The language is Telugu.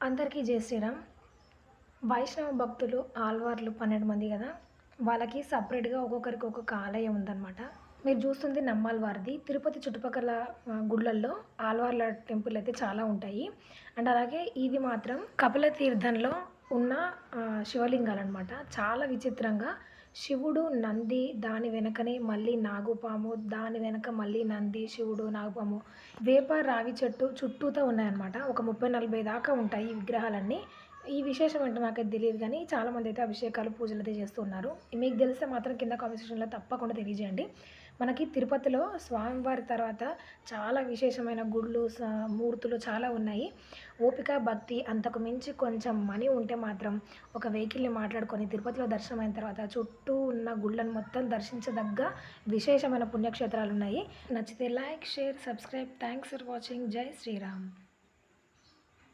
అందరికీ జై శ్రీరామ్. వైష్ణవ భక్తులు ఆల్వార్లు 12 మంది కదా, వాళ్ళకి సపరేట్గా ఒక్కొక్కరికి ఒక్కొక్క ఆలయం ఉందన్నమాట. మీరు చూస్తుంది నమ్మాల్వారిది. తిరుపతి చుట్టుపక్కల గుళ్ళల్లో ఆల్వార్ల టెంపుల్ అయితే చాలా ఉంటాయి. అండ్ అలాగే ఇది మాత్రం కపిల తీర్థంలో ఉన్న శివలింగాలు అనమాట. చాలా విచిత్రంగా శివుడు, నంది, దాని వెనకనే మళ్ళీ నాగుపాము, దాని వెనక మళ్ళీ నంది, శివుడు, నాగుపాము, వేప రావి చెట్టు చుట్టూతో ఉన్నాయన్నమాట. ఒక 30-40 దాకా ఉంటాయి ఈ విగ్రహాలన్నీ. ఈ విశేషం ఏంటో నాకైతే తెలియదు కానీ చాలామంది అయితే అభిషేకాలు, పూజలు అయితే చేస్తున్నారు. మీకు తెలిస్తే మాత్రం కింద కామెంట్ సెక్షన్లో తప్పకుండా తెలియజేయండి. మనకి తిరుపతిలో స్వామివారి తర్వాత చాలా విశేషమైన గుళ్ళు, మూర్తులు చాలా ఉన్నాయి. ఓపిక, భక్తి, అంతకు మించి కొంచెం మనీ ఉంటే మాత్రం ఒక వెహికల్ని మాట్లాడుకొని తిరుపతిలో దర్శనం అయిన తర్వాత చుట్టూ ఉన్న గుళ్ళను మొత్తం దర్శించదగ్గ విశేషమైన పుణ్యక్షేత్రాలు ఉన్నాయి. నచ్చితే like, share, subscribe. Thanks for watching. జై శ్రీరామ్.